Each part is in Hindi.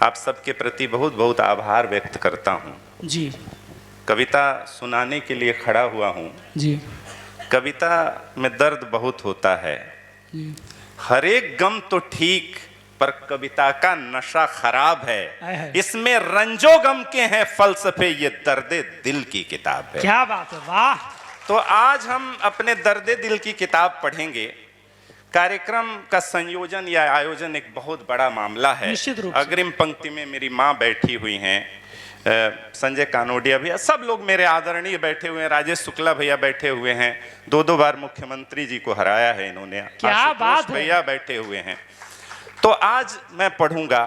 आप सबके प्रति बहुत बहुत आभार व्यक्त करता हूँ। जी कविता सुनाने के लिए खड़ा हुआ हूँ। जी कविता में दर्द बहुत होता है। जी। हर एक गम तो ठीक, पर कविता का नशा खराब है। है। इसमें रंजो गम के हैं फलसफे, ये दर्दे दिल की किताब है। क्या बात है, वाह। तो आज हम अपने दर्दे दिल की किताब पढ़ेंगे। कार्यक्रम का संयोजन या आयोजन एक बहुत बड़ा मामला है। निश्चित रूप से। अग्रिम पंक्ति में मेरी माँ बैठी हुई हैं, संजय कानोडिया भैया, सब लोग मेरे आदरणीय बैठे हुए हैं, राजेश शुक्ला भैया बैठे हुए हैं, दो बार मुख्यमंत्री जी को हराया है इन्होंने, क्या बात है। भैया बैठे हुए हैं। तो आज मैं पढ़ूंगा।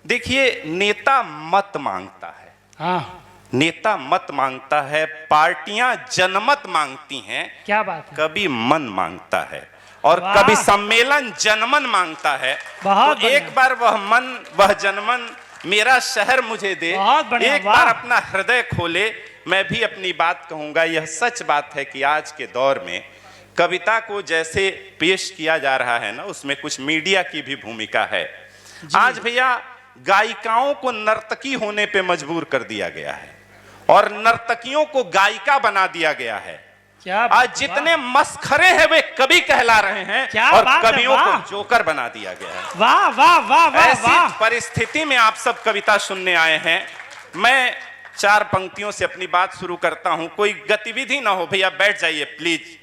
देखिए, नेता मत मांगता है, हाँ नेता मत मांगता है, पार्टियां जनमत मांगती हैं। क्या बात है। कभी मन मांगता है और वाह। कभी सम्मेलन जनमन मांगता है। बहुत तो एक बार वह मन, वह जनमन मेरा शहर मुझे दे, एक बार अपना हृदय खोले। मैं भी अपनी बात कहूंगा। यह सच बात है कि आज के दौर में कविता को जैसे पेश किया जा रहा है ना, उसमें कुछ मीडिया की भी भूमिका है। आज भैया गायिकाओं को नर्तकी होने पे मजबूर कर दिया गया है और नर्तकियों को गायिका बना दिया गया है। आज जितने मस्खरे हैं वे कवि कहला रहे हैं और कवियों को जोकर बना दिया गया है। वाह वाह वाह वाह। ऐसी परिस्थिति में आप सब कविता सुनने आए हैं। मैं 4 पंक्तियों से अपनी बात शुरू करता हूं। कोई गतिविधि ना हो भैया, बैठ जाइए प्लीज।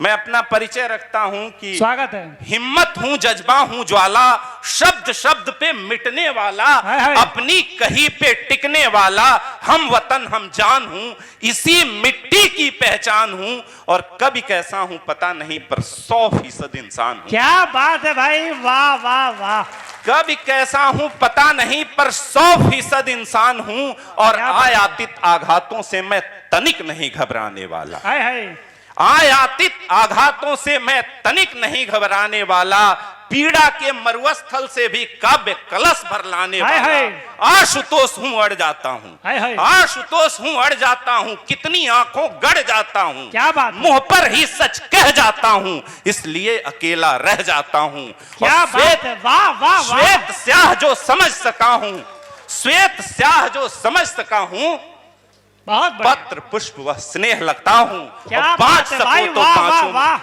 मैं अपना परिचय रखता हूं कि स्वागत है। हिम्मत हूं, जज्बा हूं ज्वाला, शब्द शब्द पे मिटने वाला, अपनी कही पे टिकने वाला, हम वतन हम जान हूं, इसी मिट्टी की पहचान हूं, और कभी कैसा हूं पता नहीं पर 100% इंसान हूं। क्या बात है भाई, वाह वाह वाह। कभी कैसा हूं पता नहीं पर 100% इंसान हूं, और आयातित आघातों से मैं तनिक नहीं घबराने वाला। आयातित आघातों से मैं तनिक नहीं घबराने वाला, पीड़ा के मरुस्थल से भी काव्य कलश भर लाने वाला। आशुतोष हूं अड़ जाता हूं, आशुतोष हूं अड़ जाता हूं, कितनी आंखों गड़ जाता हूं, क्या बात, मुंह पर ही सच कह जाता हूं, इसलिए अकेला रह जाता हूं। क्या बात है, वाह वाह। श्वेत स्याह जो समझ सका हूं, श्वेत स्याह जो समझ सका हूं, बहुत पत्र पुष्प व स्नेह लगता हूं, क्या बात है भाई, वाह वाह वाह,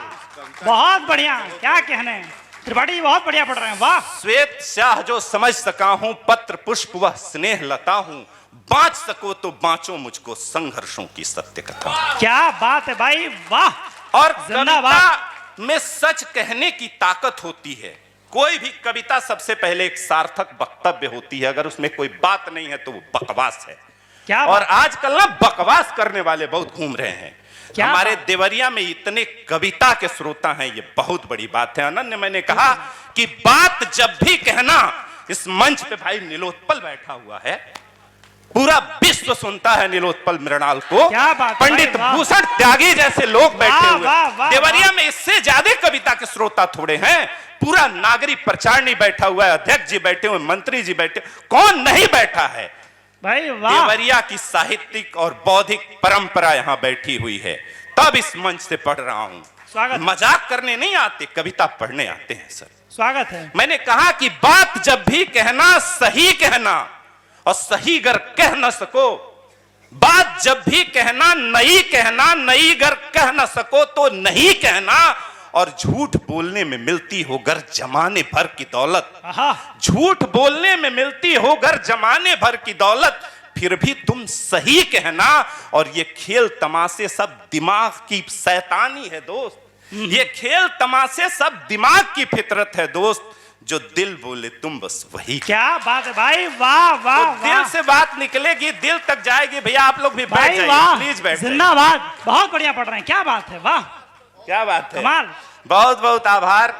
बहुत बढ़िया। क्या कहने, त्रिपाठी जी बहुत बढ़िया पढ़ रहे हैं, वाह। श्वेत स्याह जो समझ सका हूं, पत्र पुष्प व स्नेह लता हूं, बाँच सको तो बाँचो मुझको संघर्षों की सत्य कथा। क्या बात है भाई, वाह। और कविता में सच कहने की ताकत होती है। कोई भी कविता सबसे पहले एक सार्थक वक्तव्य होती है, अगर उसमें कोई बात नहीं है तो वो बकवास है। और आजकल ना बकवास करने वाले बहुत घूम रहे हैं। हमारे देवरिया में इतने कविता के श्रोता हैं, ये बहुत बड़ी बात है। अनन्य, मैंने कहा कि बात जब भी कहना, इस मंच पे भाई नीलोत्पल बैठा हुआ है, पूरा विश्व सुनता है नीलोत्पल मृणाल को, पंडित भूषण त्यागी जैसे लोग बैठे हुए। देवरिया में इससे ज्यादा कविता के श्रोता थोड़े हैं। पूरा नागरिक प्रचारणी बैठा हुआ है, अध्यक्ष जी बैठे हुए, मंत्री जी बैठे, कौन नहीं बैठा है भाई, वाह। देवरिया की साहित्यिक और बौद्धिक परंपरा यहाँ बैठी हुई है, तब इस मंच से पढ़ रहा हूँ। मजाक करने नहीं आते, कविता पढ़ने आते हैं सर। स्वागत है। मैंने कहा कि बात जब भी कहना, सही कहना, और सही गर कह न सको, बात जब भी कहना, नई गर कह न सको तो नहीं कहना, और झूठ बोलने में मिलती हो गर जमाने भर की दौलत, झूठ बोलने में मिलती हो गर जमाने भर की दौलत, फिर भी तुम सही कहना, और ये खेल तमाशे सब दिमाग की शैतानी है दोस्त, ये खेल तमाशे सब दिमाग की फितरत है दोस्त, जो दिल बोले तुम बस वही। क्या बात है भाई, वाह वाह। तो दिल से बात निकलेगी, दिल तक जाएगी। भैया आप लोग भी बैठ जाइए प्लीज, बैठ जाइए। जिंदाबाद, बहुत बढ़िया पढ़ रहे हैं, क्या बात है, वाह। क्या बात है, कमाल। बहुत बहुत आभार।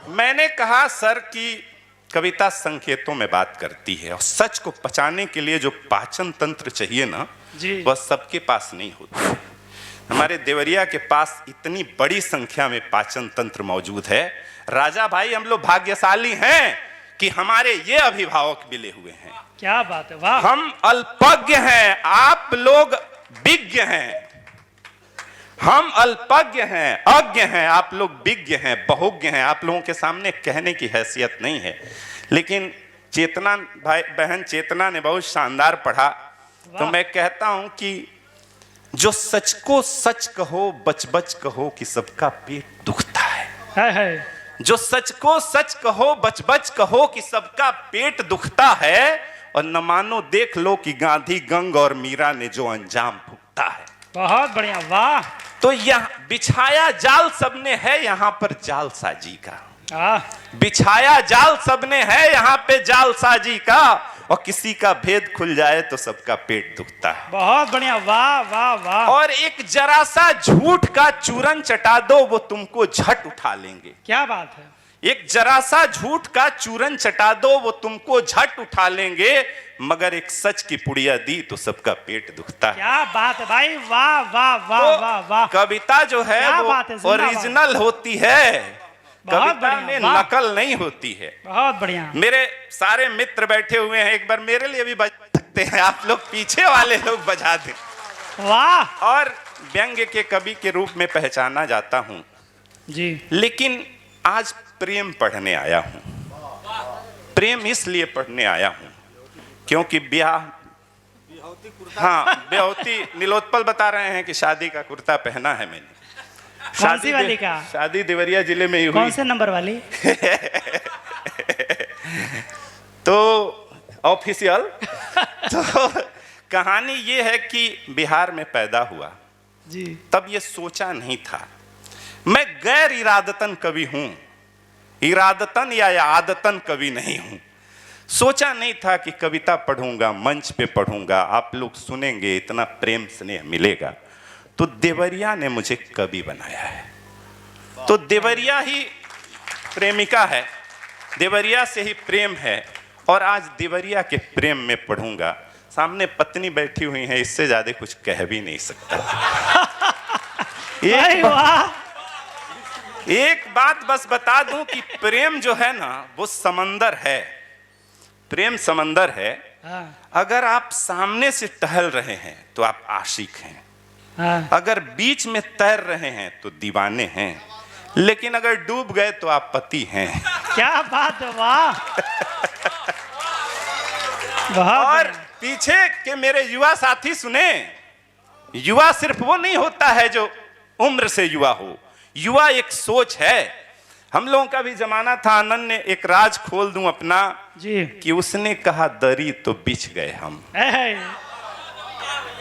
मैंने कहा सर कि कविता संकेतों में बात करती है, और सच को पचाने के लिए जो पाचन तंत्र चाहिए ना, वह सबके पास नहीं होता। हमारे देवरिया के पास इतनी बड़ी संख्या में पाचन तंत्र मौजूद है। राजा भाई, हम लोग भाग्यशाली हैं कि हमारे ये अभिभावक मिले हुए हैं। क्या बात है, वाह। हम अल्पज्ञ हैं, आप लोग विज्ञ हैं। हम अल्पज्ञ हैं, अज्ञ हैं, आप लोग विज्ञ हैं, बहुज्ञ हैं। आप लोगों के सामने कहने की हैसियत नहीं है, लेकिन चेतना भाई बहन चेतना ने बहुत शानदार पढ़ा। तो मैं कहता हूं कि जो सच को सच कहो, बच बच कहो कि सबका पेट दुखता है। जो सच को सच कहो, बच बच कहो कि सबका पेट दुखता है, और न मानो देख लो कि गांधी, गंग और मीरा ने जो अंजाम भुगता है। बहुत बढ़िया, वाह। तो यह बिछाया जाल सबने है यहाँ पर जालसाजी का, बिछाया जाल सबने है यहाँ पे जालसाजी का, और किसी का भेद खुल जाए तो सबका पेट दुखता है। बहुत बढ़िया, वाह वाह वाह। और एक जरा सा झूठ का चूरन चटा दो, वो तुमको झट उठा लेंगे। क्या बात है। एक जरा सा झूठ का चूरन चटा दो, वो तुमको झट उठा लेंगे, मगर एक सच की पुड़िया दी तो सबका पेट दुखता है। क्या बात है भाई, वाह वाह वाह तो वाह वाह। कविता जो है वो ओरिजिनल होती है, कविता में नकल नहीं होती है। बहुत बढ़िया। मेरे सारे मित्र बैठे हुए हैं, एक बार मेरे लिए भी बजा सकते हैं आप लोग, पीछे वाले लोग बजा दें। वाह। और व्यंग्य के कवि के रूप में पहचाना जाता हूं जी, लेकिन आज प्रेम पढ़ने आया हूं। प्रेम इसलिए पढ़ने आया हूं क्योंकि ब्याह, हाँ ब्याहती, नीलोत्पल बता रहे हैं कि शादी का कुर्ता पहना है मैंने। शादी वाली का? शादी देवरिया जिले में ही हुई। कौन से नंबर वाली? तो ऑफिशियल। तो कहानी ये है कि बिहार में पैदा हुआ जी। तब ये सोचा नहीं था, मैं गैर इरादतन कवि हूं, इरादतन या आदतन कवि नहीं हूं। सोचा नहीं था कि कविता पढ़ूंगा, मंच पे पढ़ूंगा, आप लोग सुनेंगे, इतना प्रेम स्नेह मिलेगा। तो देवरिया ने मुझे कवि बनाया है। तो देवरिया ही प्रेमिका है, देवरिया से ही प्रेम है, और आज देवरिया के प्रेम में पढ़ूंगा। सामने पत्नी बैठी हुई है, इससे ज्यादा कुछ कह भी नहीं सकता। एक बात बस बता दूं कि प्रेम जो है ना वो समंदर है, प्रेम समंदर है। अगर आप सामने से टहल रहे हैं तो आप आशिक हैं, अगर बीच में तैर रहे हैं तो दीवाने हैं, लेकिन अगर डूब गए तो आप पति हैं। क्या बात है, वाह। और पीछे के मेरे युवा साथी सुने, युवा सिर्फ वो नहीं होता है जो उम्र से युवा हो, युवा एक सोच है। हम लोगों का भी जमाना था, आनंद ने एक राज खोल दूं अपना जी, कि उसने कहा दरी तो बिछ गए हम, ए,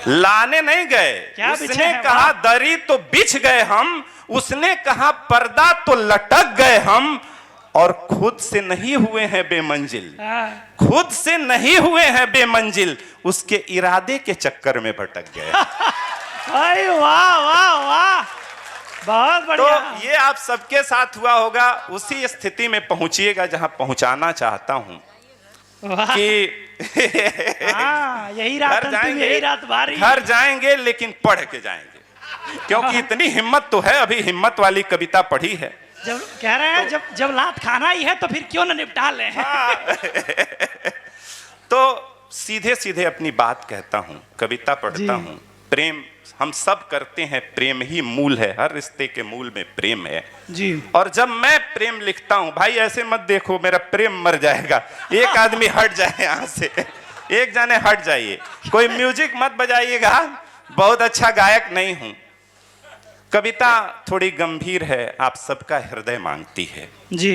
लाने नहीं गए, उसने कहा दरी तो बिछ गए हम, उसने कहा पर्दा तो लटक गए हम, और खुद से नहीं हुए हैं बेमंजिल, खुद से नहीं हुए हैं बेमंजिल, उसके इरादे के चक्कर में भटक गए। वाह वाह वाह, बहुत बढ़िया। तो ये आप सबके साथ हुआ होगा, उसी स्थिति में पहुंचिएगा जहां पहुंचाना चाहता हूं कि यही रात जाएंगे, यही रात बारी, घर जाएंगे लेकिन पढ़ के जाएंगे, क्योंकि इतनी हिम्मत तो है, अभी हिम्मत वाली कविता पढ़ी है। जब कह रहे हैं जब लात खाना ही है तो फिर क्यों न निपटा लें। तो सीधे सीधे अपनी बात कहता हूं, कविता पढ़ता हूं। प्रेम हम सब करते हैं, प्रेम ही मूल है, हर रिश्ते के मूल में प्रेम है जी। और जब मैं प्रेम लिखता हूं, भाई ऐसे मत देखो मेरा प्रेम मर जाएगा, एक आदमी हट जाए यहाँ से, एक जाने हट जाइए, कोई म्यूजिक मत बजाइएगा, बहुत अच्छा गायक नहीं हूं। कविता थोड़ी गंभीर है, आप सबका हृदय मांगती है जी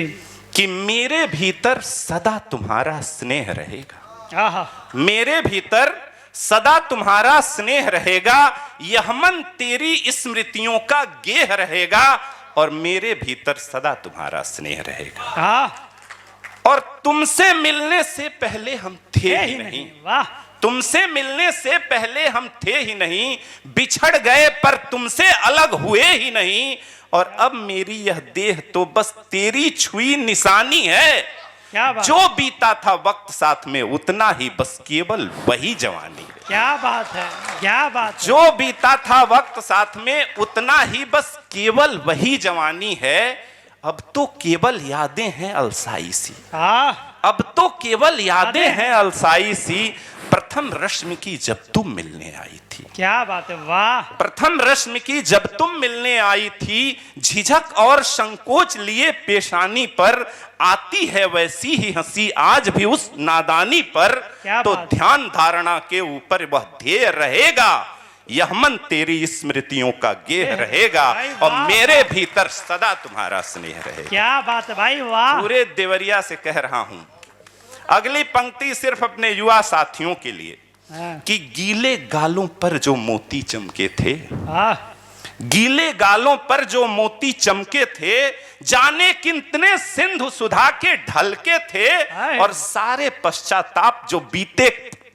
कि मेरे भीतर सदा तुम्हारा स्नेह रहेगा, मेरे भीतर सदा तुम्हारा स्नेह रहेगा, यह मन तेरी स्मृतियों का गेह रहेगा, और मेरे भीतर सदा तुम्हारा स्नेह रहेगा। और तुमसे मिलने से पहले हम थे ही नहीं, वाह, तुमसे मिलने से पहले हम थे ही नहीं, बिछड़ गए पर तुमसे अलग हुए ही नहीं, और अब मेरी यह देह तो बस तेरी छुई निशानी है। जो बीता था वक्त साथ में उतना ही, बस केवल वही जवानी है। क्या बात है, क्या बात है। जो बीता था वक्त साथ में उतना ही, बस केवल वही जवानी है। अब तो केवल यादें हैं अलसाई सी, अब तो केवल यादें हैं अलसाई सी, प्रथम रश्मि की जब तुम मिलने आई थी। थी। क्या बात है, वाह। प्रथम रश्मि की जब तुम मिलने आई थी, झिझक और संकोच लिए पेशानी पर, आती है वैसी ही हंसी आज भी उस नादानी पर। क्या तो बात है। ध्यान धारणा के ऊपर वह ध्येय रहेगा, यह मन तेरी स्मृतियों का गेह रहेगा, भाई और वाह, मेरे भीतर सदा तुम्हारा स्नेह रहेगा। क्या बात है भाई, वाह। पूरे देवरिया से कह रहा हूं, अगली पंक्ति सिर्फ अपने युवा साथियों के लिए, हाँ, कि गीले गालों पर जो मोती चमके थे, हाँ, गीले गालों पर जो मोती चमके थे, जाने कितने सिंधु सुधा के ढलके थे, हाय। और सारे पश्चाताप जो बीते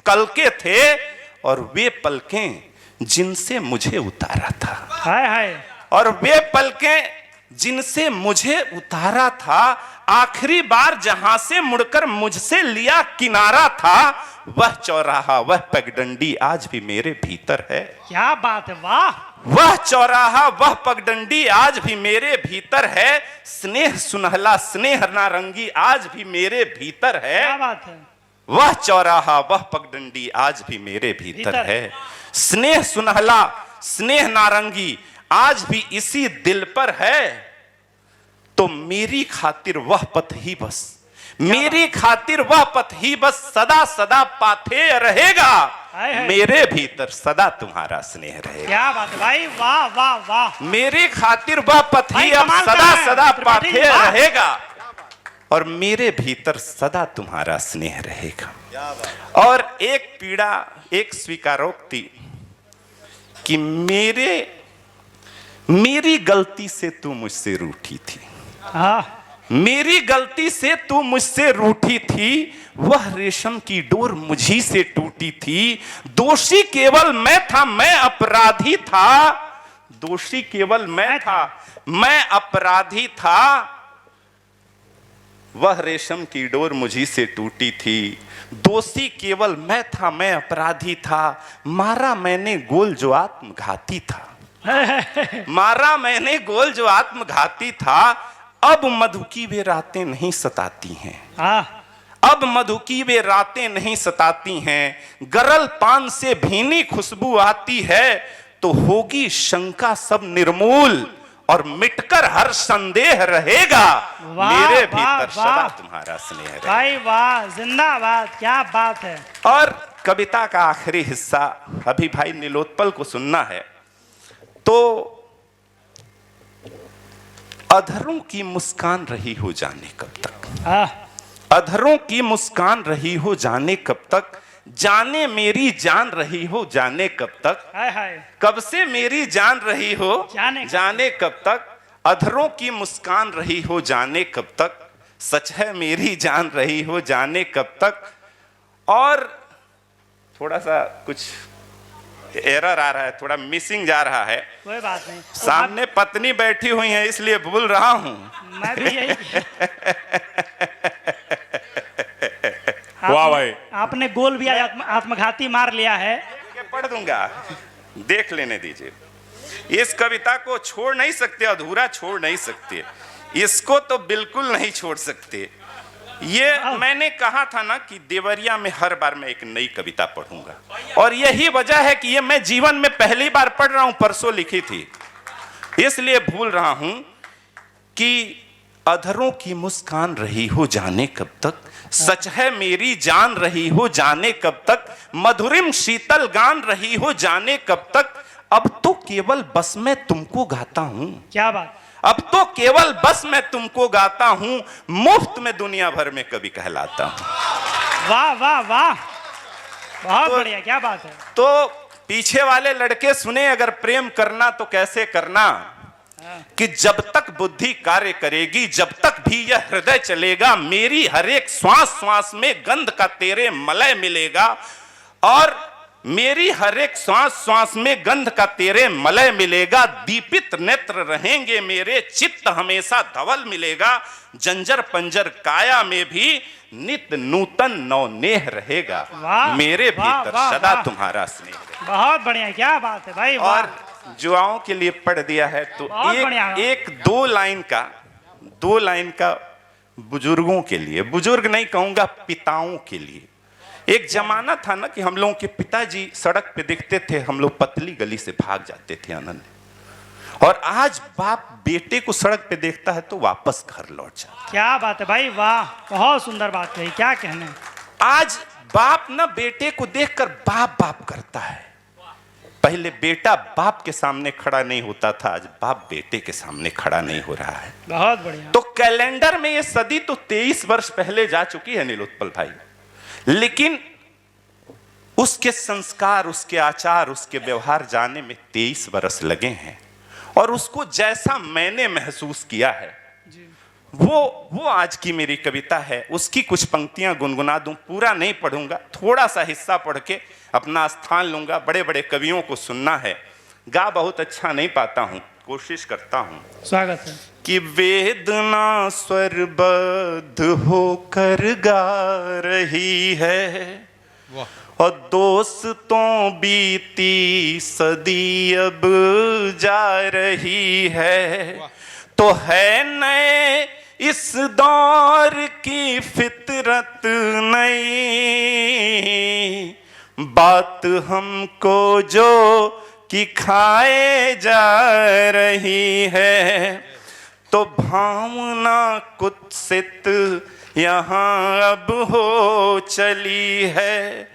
कल के थे, और वे पलकें जिनसे मुझे उतारा था, हाय हाय, और वे पलकें जिनसे मुझे उतारा था, आखिरी बार जहां से मुड़कर मुझसे लिया किनारा था, वह चौराहा वह पगडंडी आज भी मेरे भीतर है। क्या बात है, वाह। वह चौराहा वह पगडंडी आज भी मेरे भीतर है, स्नेह सुनहला स्नेह नारंगी आज भी मेरे भीतर है। क्या बात है, वह चौराहा वह पगडंडी आज भी मेरे भीतर है, स्नेह सुनहला स्नेह नारंगी आज भी इसी दिल पर है। तो मेरी खातिर वह पथ ही बस, मेरी खातिर वह पथ ही बस सदा सदा पाथेय रहेगा, हाय हाय। मेरे भीतर सदा तुम्हारा स्नेह रहेगा। क्या बात है भाई, वाह वाह वाह। मेरी खातिर वह पथ भाई ही अब कमाल कर सदा रहे हैं, सदा त्रिपाठी जी, पाथेय वाह। रहेगा, और मेरे भीतर सदा तुम्हारा स्नेह रहेगा। और एक पीड़ा, एक स्वीकारोक्ति कि मेरी गलती से तू मुझसे रूठी थी, हाँ, मेरी गलती से तू मुझसे रूठी थी, वह रेशम की डोर मुझी से टूटी थी, दोषी केवल मैं था, मैं अपराधी था, दोषी केवल मैं था, मैं अपराधी था, वह रेशम की डोर मुझी से टूटी थी, दोषी केवल मैं था, मैं अपराधी था, मारा मैंने गोल जो आत्मघाती था, मारा मैंने गोल जो आत्मघाती था, अब मधु की वे रातें नहीं सताती हैं, हाँ, अब मधु की वे रातें नहीं सताती हैं, गरल पान से भीनी खुशबू आती है, तो होगी शंका सब निर्मूल, और मिटकर हर संदेह रहेगा, वाह, मेरे वाह, भीतर वाह। सदा तुम्हारा स्नेह रहेगा। भाई वाह, जिंदाबाद, क्या बात है। और कविता का आखिरी हिस्सा अभी भाई नीलोत्पल को सुनना है। तो अधरों की मुस्कान रही हो जाने कब तक, हाँ, अधरों की मुस्कान रही हो जाने कब तक, जाने मेरी जान रही हो जाने कब तक, हाय हाय, कब से मेरी जान रही हो जाने कब तक, अधरों की मुस्कान रही हो जाने कब तक, सच है मेरी जान रही हो जाने कब तक। और थोड़ा सा कुछ एरर आ रहा है, थोड़ा मिसिंग जा रहा है, कोई बात नहीं। सामने पत्नी बैठी हुई है इसलिए भूल रहा हूं। मैं भी यही वाह भाई, आपने गोल भी आत्मघाती मार लिया है। पढ़ दूंगा, देख लेने दीजिए। इस कविता को छोड़ नहीं सकते, अधूरा छोड़ नहीं सकते, इसको तो बिल्कुल नहीं छोड़ सकते। ये मैंने कहा था ना कि देवरिया में हर बार मैं एक नई कविता पढ़ूंगा, और यही वजह है कि ये मैं जीवन में पहली बार पढ़ रहा हूं, परसों लिखी थी, इसलिए भूल रहा हूं कि अधरों की मुस्कान रही हो जाने कब तक, सच है मेरी जान रही हो जाने कब तक, मधुरिम शीतल गान रही हो जाने कब तक, अब तो केवल बस मैं तुमको गाता हूं, क्या बात, अब तो केवल बस मैं तुमको गाता हूं, मुफ्त में दुनिया भर में कभी कहलाता हूं। वाह वाह वाह, बहुत बढ़िया, क्या बात है। तो पीछे वाले लड़के सुने, अगर प्रेम करना तो कैसे करना, कि जब तक बुद्धि कार्य करेगी, जब तक भी यह हृदय चलेगा, मेरी हर एक श्वास श्वास में गंध का तेरे मलय मिलेगा, और मेरी हर एक श्वास श्वास में गंध का तेरे मलय मिलेगा, दीपित नेत्र रहेंगे मेरे, चित्त हमेशा धवल मिलेगा, जंजर पंजर काया में भी नित नूतन नवनेह रहेगा, वाह, मेरे वाह, भीतर वाह, सदा वाह। तुम्हारा स्नेह रहेगा। बहुत बढ़िया, क्या बात है भाई, वाह। और युवाओं के लिए पढ़ दिया है, तो बहुत बढ़िया। एक दो लाइन का बुजुर्गों के लिए, बुजुर्ग नहीं कहूंगा, पिताओं के लिए, एक जमाना था ना कि हम लोगों के पिताजी सड़क पे दिखते थे, हम लोग पतली गली से भाग जाते थे आनंद। और आज बाप बेटे को सड़क पे देखता है तो वापस घर लौट जाता है। क्या बात है भाई, वाह, बहुत सुंदर बात कही, क्या कहने। आज बाप ना बेटे को देखकर बाप बाप करता है। पहले बेटा बाप के सामने खड़ा नहीं होता था, आज बाप बेटे के सामने खड़ा नहीं हो रहा है। बहुत बढ़िया। तो कैलेंडर में ये सदी तो 23 वर्ष पहले जा चुकी है नीलोत्पल भाई, लेकिन उसके संस्कार, उसके आचार, उसके व्यवहार जाने में 23 वर्ष लगे हैं। और उसको जैसा मैंने महसूस किया है वो आज की मेरी कविता है। उसकी कुछ पंक्तियां गुनगुना दूं, पूरा नहीं पढ़ूंगा, थोड़ा सा हिस्सा पढ़ के अपना स्थान लूंगा। बड़े बड़े कवियों को सुनना है, गा बहुत अच्छा नहीं पाता हूं, कोशिश करता हूं। स्वागत है। कि वेदना स्वरबद्ध होकर गा रही है और दोस्तों बीती सदी अब जा रही है, तो है नए इस दौर की फितरत नई, बात हमको जो कि खाए जा रही है, तो भावना कुत्सित यहाँ अब हो चली है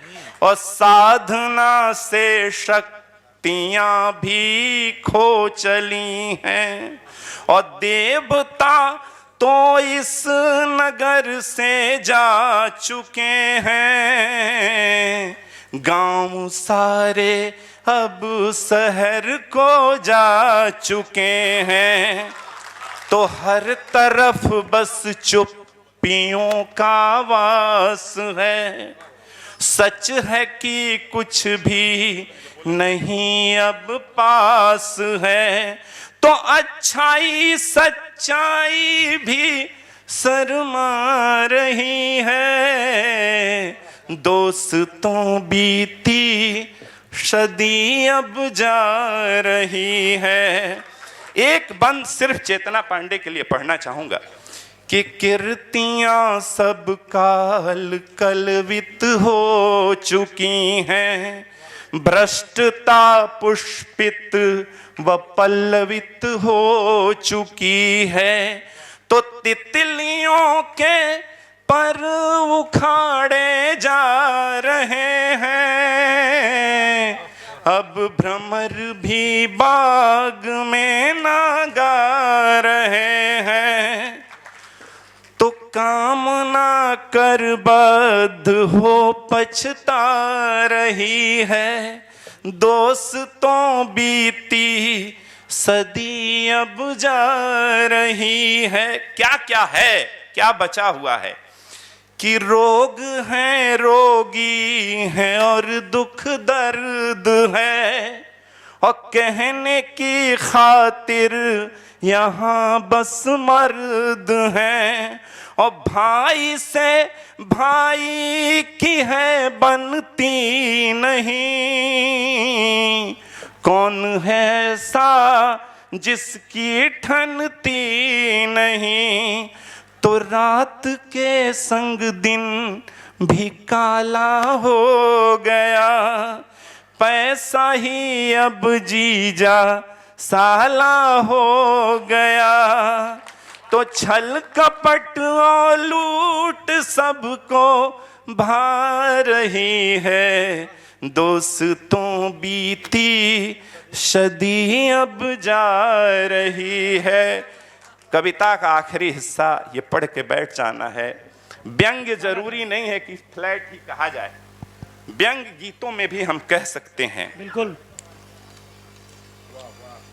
और साधना से शक्तियां भी खो चली हैं और देवता तो इस नगर से जा चुके हैं, गांव सारे अब शहर को जा चुके हैं, तो हर तरफ बस चुप्पियों का वास है। सच है कि कुछ भी नहीं अब पास है, तो अच्छाई सच्चाई भी शर्मा रही है, दोस्तों बीती सदी अब जा रही है। एक बंद सिर्फ चेतना पांडे के लिए पढ़ना चाहूंगा कि कीर्तियां सब काल कलवित हो चुकी हैं, भ्रष्टता पुष्पित व पल्लवित हो चुकी है, तो तितलियों के पर उखाड़े जा रहे हैं, अब भ्रमर भी बाग में ना गा रहे हैं, तो कामना कर बद्ध हो पछता रही है, दोस्तों बीती सदी अब जा रही है। क्या क्या है, क्या बचा हुआ है कि रोग हैं, रोगी हैं और दुख दर्द है, और कहने की खातिर यहाँ बस मर्द हैं, और भाई से भाई की है बनती नहीं, कौन है ऐसा जिसकी ठनती नहीं, तो रात के संग दिन भी काला हो गया, पैसा ही अब जीजा साला हो गया, तो छल कपट और लूट सबको भा रही है, दोस्तों बीती सदी अब जा रही है। कविता का आखिरी हिस्सा ये पढ़ के बैठ जाना है। व्यंग्य जरूरी नहीं है कि फ्लैट ही कहा जाए, व्यंग्य गीतों में भी हम कह सकते हैं। बिल्कुल।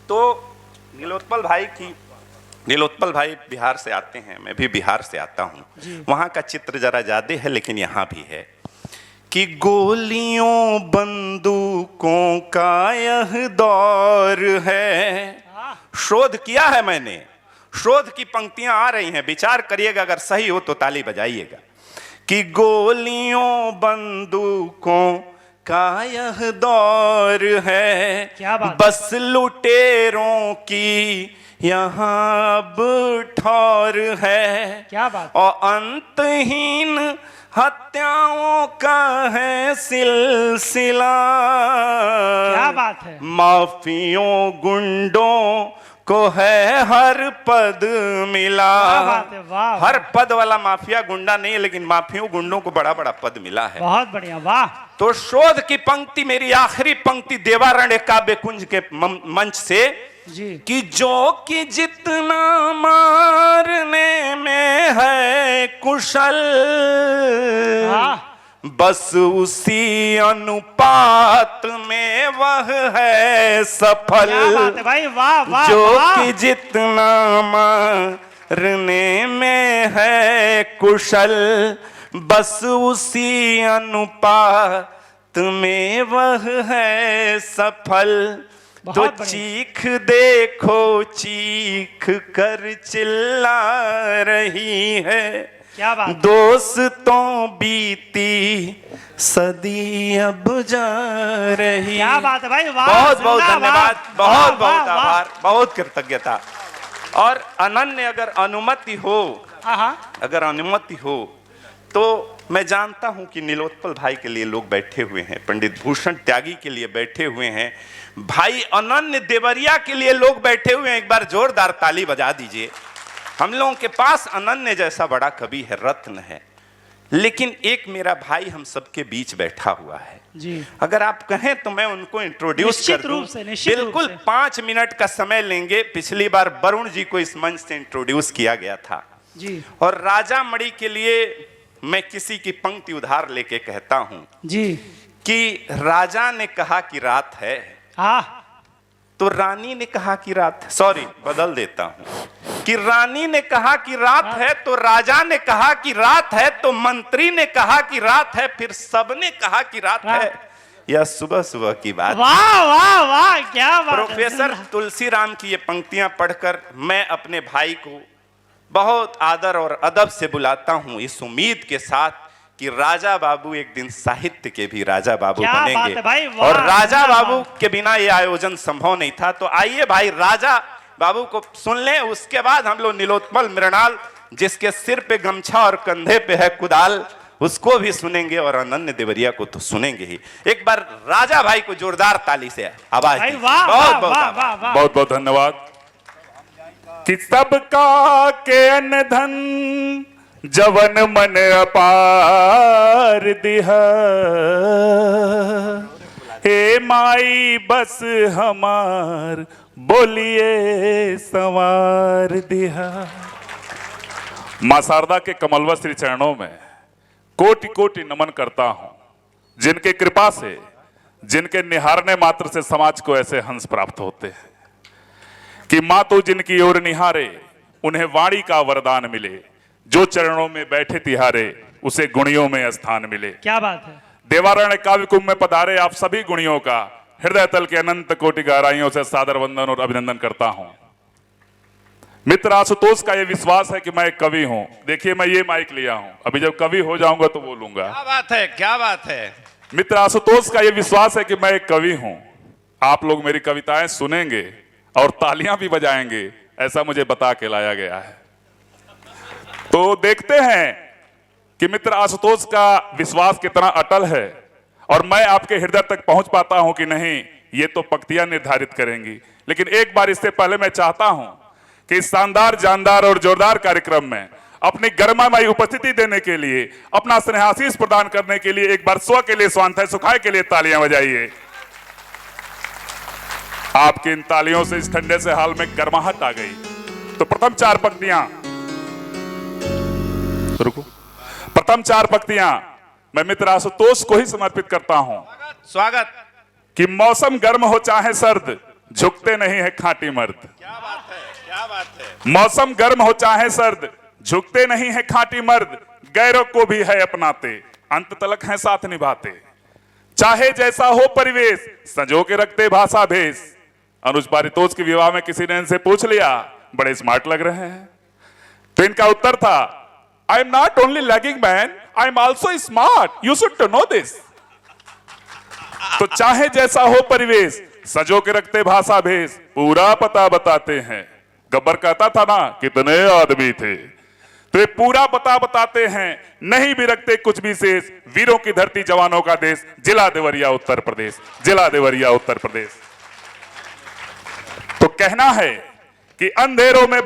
तो नीलोत्पल भाई बिहार से आते हैं, मैं भी बिहार से आता हूँ। वहां का चित्र जरा ज्यादा है लेकिन यहाँ भी है कि गोलियों बंदूकों का यह दौर है। शोध किया है मैंने, शोध की पंक्तियां आ रही हैं, विचार करिएगा, अगर सही हो तो ताली बजाइएगा। कि गोलियों बंदूकों का यह दौर है, क्या बात? बस लुटेरों की यहाँ अब ठौर है। क्या बात? और अंतहीन हत्याओं का है सिलसिला, क्या बात है। माफियों गुंडों को है हर पद मिला। क्या बात है, वाह। हर पद वाला माफिया गुंडा नहीं है, लेकिन माफियों गुंडों को बड़ा बड़ा पद मिला है। बहुत बढ़िया, वाह। तो शोध की पंक्ति, मेरी आखिरी पंक्ति देवारण्य काव्य कुंज के मंच से जी। कि जो कि जितना मारने में है कुशल, बस उसी अनुपात में वह है सफल। क्या बात है भाई, वाह वाह। जो वाह। कि जितना मारने में है कुशल, बस उसी अनुपात में वह है सफल। तो चीख देखो चीख कर चिल्ला रही है, क्या बात। दोस्तों बीती सदी अब जा रही। क्या बात है भाई, वाह। बहुत बहुत धन्यवाद, बहुत बहुत वाह, आभार, बहुत कृतज्ञता। और अनन्य अगर अनुमति हो, अगर अनुमति हो तो मैं जानता हूं कि नीलोत्पल भाई के लिए लोग बैठे हुए हैं, पंडित भूषण त्यागी के लिए बैठे हुए हैं, भाई अनन्य देवरिया के लिए लोग बैठे हुए हैं। एक बार जोरदार ताली बजा दीजिए। हम लोगों के पास अनन्य जैसा बड़ा कवि है, रत्न है, लेकिन एक मेरा भाई हम सबके बीच बैठा हुआ है जी। अगर आप कहें तो मैं उनको इंट्रोड्यूस कर दूं। बिल्कुल 5 मिनट का समय लेंगे। पिछली बार वरुण जी को इस मंच से इंट्रोड्यूस किया गया था जी। और राजा मणि के लिए मैं किसी की पंक्ति उधार लेके कहता हूं जी कि राजा ने कहा कि रात है, तो रानी ने कहा कि रात है। सॉरी, बदल देता हूं कि रानी ने कहा कि रात है, तो राजा ने कहा कि रात है, तो मंत्री ने कहा कि रात है, फिर सबने कहा कि रात है। यह सुबह सुबह की बात। वाह वाह वाह, क्या बात। प्रोफेसर तुलसीराम की ये पंक्तियां पढ़कर मैं अपने भाई को बहुत आदर और अदब से बुलाता हूं, इस उम्मीद के साथ कि राजा बाबू एक दिन साहित्य के भी राजा बाबू बनेंगे। और राजा बाबू के बिना ये आयोजन संभव नहीं था। तो आइए भाई राजा बाबू को सुन लें, उसके बाद हम लोग नीलोत्पल मृणाल जिसके सिर पे गमछा और कंधे पे है कुदाल, उसको भी सुनेंगे और अनन्य देवरिया को तो सुनेंगे ही। एक बार राजा भाई को जोरदार ताली से आवाज दीजिए। बहुत बहुत धन्यवाद। कि सबका के अन्न धन जवन मन अपार दिहा, हे माई बस हमार बोलिए संवार दिहा। मां शारदा के कमलवा श्री चरणों में कोटि कोटि नमन करता हूं, जिनके कृपा से, जिनके निहारने मात्र से समाज को ऐसे हंस प्राप्त होते हैं कि मां तो जिनकी ओर निहारे उन्हें वाणी का वरदान मिले, जो चरणों में बैठे तिहारे उसे गुणियों में स्थान मिले। क्या बात है। देवारण्य काव्य कुंभ में पधारे आप सभी गुणियों का हृदय तल के अनंत कोटि गहराइयों से सादर वंदन और अभिनंदन करता हूं। मित्र आशुतोष का यह विश्वास है कि मैं एक कवि हूं। देखिए मैं ये माइक लिया हूं, अभी जब कवि हो जाऊंगा तो बोलूंगा। क्या बात है, क्या बात है। मित्र आशुतोष का यह विश्वास है कि मैं एक कवि हूं। आप लोग मेरी कविताएं सुनेंगे और तालियां भी बजाएंगे, ऐसा मुझे बता के लाया गया है। तो देखते हैं कि मित्र आशुतोष का विश्वास कितना अटल है और मैं आपके हृदय तक पहुंच पाता हूं कि नहीं, ये तो पंक्तियां निर्धारित करेंगी। लेकिन एक बार इससे पहले मैं चाहता हूं कि इस शानदार, जानदार और जोरदार कार्यक्रम में अपनी गरिमामयी उपस्थिति देने के लिए, अपना स्नेहाशीष प्रदान करने के लिए एक बार स्व के लिए, स्वांतः सुखाय के लिए तालियां बजाइए। आपकी इन तालियों से इस ठंडे से हाल में गर्माहट आ गई। तो प्रथम 4 पंक्तियां, रुको, प्रथम 4 पंक्तियां मैं मित्र आशुतोष को ही समर्पित करता हूं। स्वागत। कि मौसम गर्म हो चाहे सर्द, झुकते नहीं है खांटी मर्द। क्या बात है, क्या बात है। मौसम गर्म हो चाहे सर्द, झुकते नहीं है खांटी मर्द, गैरों को भी है अपनाते, अंत तलक है साथ निभाते। चाहे जैसा हो परिवेश, संजो के रखते भाषा भेष। अनुज पारितोष के विवाह में किसी ने इनसे पूछ लिया, बड़े स्मार्ट लग रहे हैं। तो इनका उत्तर था, I am not only lagging man, I am also smart, you should to know this. तो चाहे जैसा हो परिवेश, सजो के रखते भाषा भेष, पूरा पता बताते हैं। गब्बर कहता था ना, कितने आदमी थे। तो ये पूरा बताते हैं, नहीं भी रखते कुछ भी शेष, वीरों की धरती जवानों का देश, जिला देवरिया उत्तर प्रदेश, जिला देवरिया उत्तर प्रदेश। तो कहना है कि अंधेरों में